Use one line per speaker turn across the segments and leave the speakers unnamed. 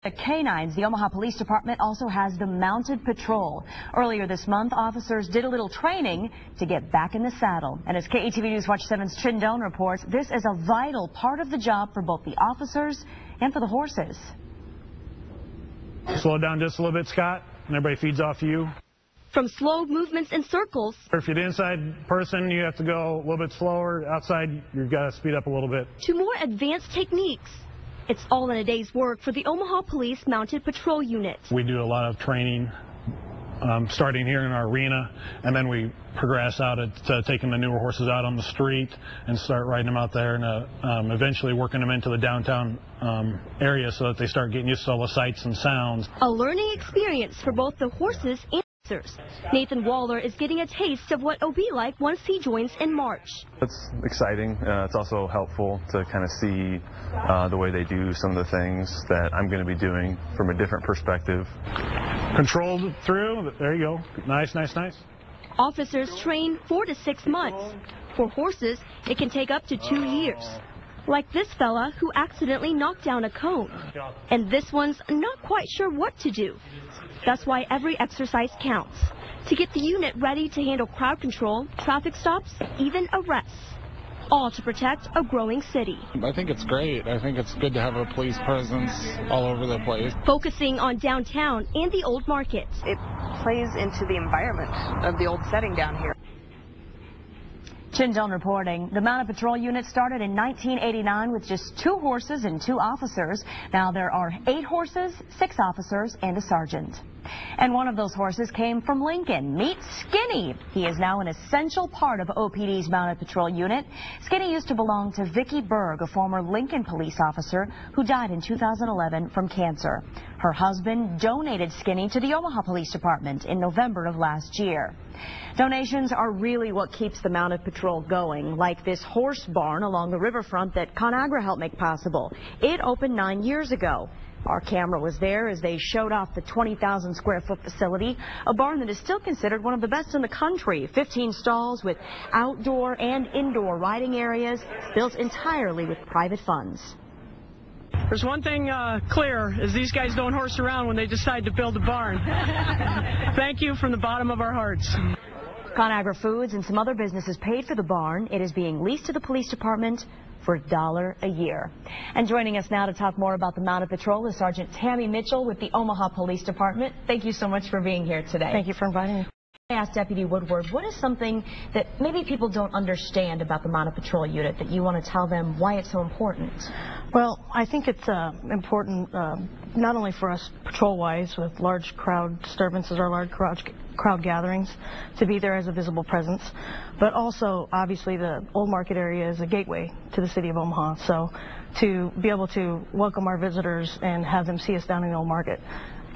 The canines, the Omaha Police Department also has the mounted patrol. Earlier this month, officers did a little training to get back in the saddle. And as KETV News Watch 7's Chin Doan reports, this is a vital part of the job for both the officers and for the horses.
Slow it down just a little bit, Scott, and everybody feeds off you.
From slow movements in circles.
If you're the inside person, you have to go a little bit slower. Outside, you've got to speed up a little bit.
To more advanced techniques. It's all in a day's work for the Omaha Police Mounted Patrol Unit.
We do a lot of training, starting here in our arena, and then we progress out to taking the newer horses out on the street and start riding them out there, and eventually working them into the downtown area so that they start getting used to all the sights and sounds.
A learning experience for both the horses and officers. Nathan Waller is getting a taste of what it'll be like once he joins in March.
It's exciting. It's also helpful to kind of see the way they do some of the things that I'm going to be doing from a different perspective.
Controlled through. There you go. Nice, nice, nice.
Officers train 4 to 6 months. For horses, it can take up to 2 years. Like this fella who accidentally knocked down a cone. And this one's not quite sure what to do. That's why every exercise counts. To get the unit ready to handle crowd control, traffic stops, even arrests. All to protect a growing city.
I think it's great. I think it's good to have a police presence all over the place.
Focusing on downtown and the old market.
It plays into the environment of the old setting down here.
Chin Doan reporting. The Mounted Patrol Unit started in 1989 with just 2 horses and 2 officers. Now there are 8 horses, 6 officers, and a sergeant. And one of those horses came from Lincoln. Meet Skinny. He is now an essential part of OPD's Mounted Patrol Unit. Skinny used to belong to Vicki Berg, a former Lincoln police officer who died in 2011 from cancer. Her husband donated Skinny to the Omaha Police Department in November of last year. Donations are really what keeps the Mounted Patrol going, like this horse barn along the riverfront that ConAgra helped make possible. It opened 9 years ago. Our camera was there as they showed off the 20,000 square foot facility, a barn that is still considered one of the best in the country. 15 stalls with outdoor and indoor riding areas built entirely with private funds.
There's one thing clear, is these guys don't horse around when they decide to build a barn. Thank you from the bottom of our hearts.
ConAgra Foods and some other businesses paid for the barn. It is being leased to the police department for $1 a year. And joining us now to talk more about the Mounted Patrol is Sergeant Tammy Mitchell with the Omaha Police Department. Thank you so much for being here today.
Thank you for inviting me.
I asked Deputy Woodward, what is something that maybe people don't understand about the Mounted Patrol Unit that you want to tell them why it's so important?
Well, I think it's important not only for us patrol-wise with large crowd disturbances or large crowd gatherings to be there as a visible presence, but also obviously the Old Market area is a gateway to the city of Omaha. So to be able to welcome our visitors and have them see us down in the Old Market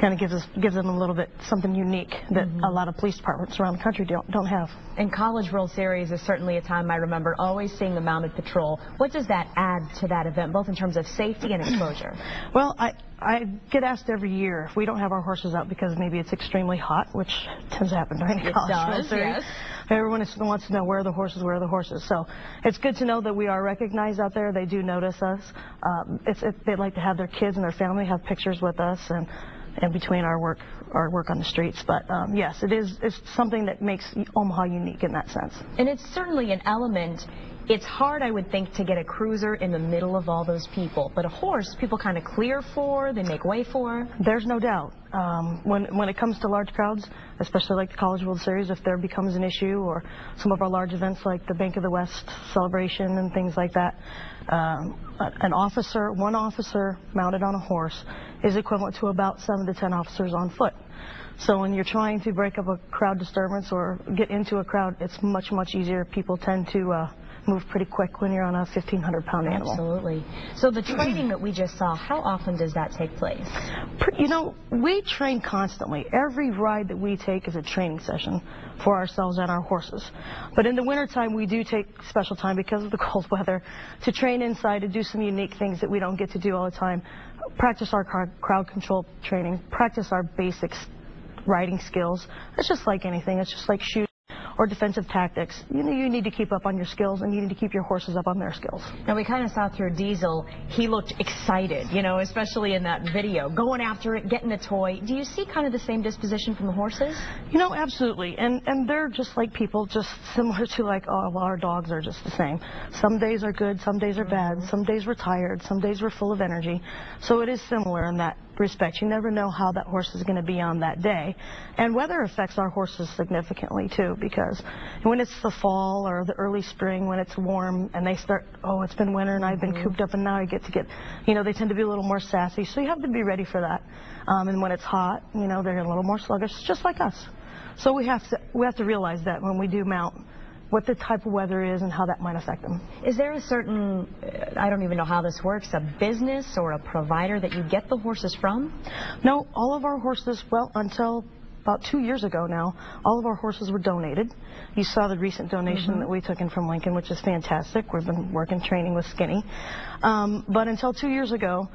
kind of gives them a little bit something unique that a lot of police departments around the country don't have.
And College World Series is certainly a time I remember always seeing the Mounted Patrol. What does that add to that event, both in terms of safety and exposure?
Well, I get asked every year if we don't have our horses out because maybe it's extremely hot, which tends to happen during the College World Series. Yes. Everyone wants to know where are the horses. So it's good to know that we are recognized out there. They do notice us. They'd like to have their kids and their family have pictures with us and between our work on the streets. But yes, it's something that makes Omaha unique in that sense.
And it's certainly an element. It's hard, I would think, to get a cruiser in the middle of all those people. But a horse, people kind of clear for, they make way for.
There's no doubt. When it comes to large crowds, especially like the College World Series, if there becomes an issue, or some of our large events like the Bank of the West celebration and things like that, one officer mounted on a horse is equivalent to about 7 to 10 officers on foot. So when you're trying to break up a crowd disturbance or get into a crowd, it's much, much easier. People tend to move pretty quick when you're on a 1,500-pound animal.
Absolutely. So the training that we just saw, how often does that take place?
You know, we train constantly. Every ride that we take is a training session for ourselves and our horses. But in the wintertime, we do take special time because of the cold weather to train inside, to do some unique things that we don't get to do all the time. Practice our crowd control training, practice our basic riding skills. It's just like anything. It's just like shooting or defensive tactics, you need to keep up on your skills, and you need to keep your horses up on their skills.
Now, we kind of saw through Diesel, he looked excited, you know, especially in that video, going after it, getting the toy. Do you see kind of the same disposition from the horses?
You know, absolutely. And they're just like people, just similar to like, oh, well, our dogs are just the same. Some days are good, some days are bad, some days we're tired, some days we're full of energy. So it is similar in that respect. You never know how that horse is going to be on that day. And weather affects our horses significantly too, because when it's the fall or the early spring, when it's warm and they start, oh, it's been winter and I've been cooped up and now I get, you know, they tend to be a little more sassy. So you have to be ready for that. And when it's hot, you know, they're a little more sluggish, just like us. So we have to realize that when we do mount, what the type of weather is and how that might affect them.
Is there a certain, I don't even know how this works, a business or a provider that you get the horses from?
No, all of our horses, well, until about 2 years ago now, all of our horses were donated. You saw the recent donation that we took in from Lincoln, which is fantastic. We've been working training with Skinny. But until 2 years ago,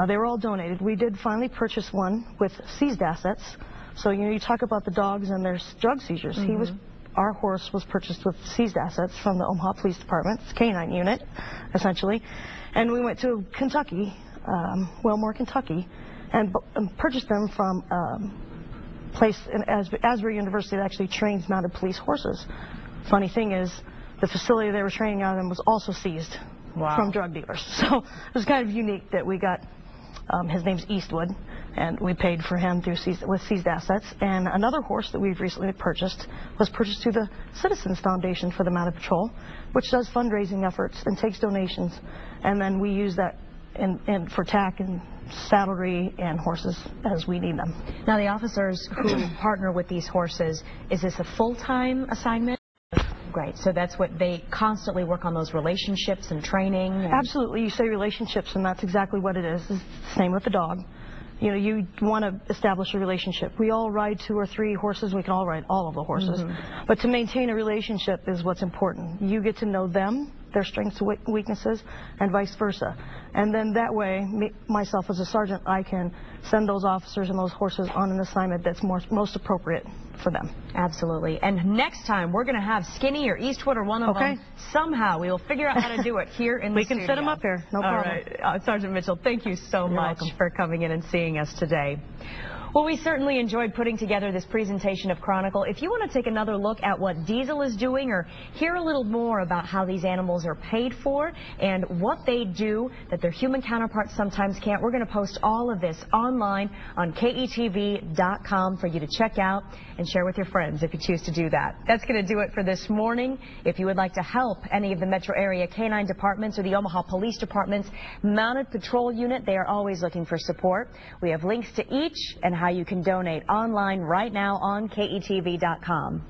they were all donated. We did finally purchase one with seized assets. So, you know, you talk about the dogs and their drug seizures. Our horse was purchased with seized assets from the Omaha Police Department, canine unit, essentially. And we went to Kentucky, Wilmore, Kentucky, and purchased them from a place in Asbury University that actually trains mounted police horses. Funny thing is, the facility they were training out of was also seized from drug dealers. So it was kind of unique that we got, his name's Eastwood, and we paid for him with seized assets. And another horse that we've recently purchased was purchased through the Citizens Foundation for the Mounted Patrol, which does fundraising efforts and takes donations. And then we use that for tack and saddlery and horses as we need them.
Now, the officers who partner with these horses, is this a full-time assignment? Great. So that's what they constantly work on, those relationships and training?
Absolutely. You say relationships, and that's exactly what it is. It's the same with the dog. You know, you want to establish a relationship. We all ride 2 or 3 horses. We can all ride all of the horses. But to maintain a relationship is what's important. You get to know them, their strengths and weaknesses, and vice versa. And then that way, myself as a sergeant, I can send those officers and those horses on an assignment that's most appropriate for them.
Absolutely. And next time, we're going to have Skinny or Eastwood or one of them. Somehow, we will figure out how to do it here in the studio.
We can set them up here. No problem.
All right. Sergeant Mitchell, thank you so much for coming in and seeing us today. Well, we certainly enjoyed putting together this presentation of Chronicle. If you want to take another look at what Diesel is doing or hear a little more about how these animals are paid for and what they do that their human counterparts sometimes can't, we're going to post all of this online on KETV.com for you to check out and share with your friends if you choose to do that. That's going to do it for this morning. If you would like to help any of the metro area canine departments or the Omaha Police Department's Mounted Patrol Unit, they are always looking for support. We have links to each and how you can donate online right now on KETV.com.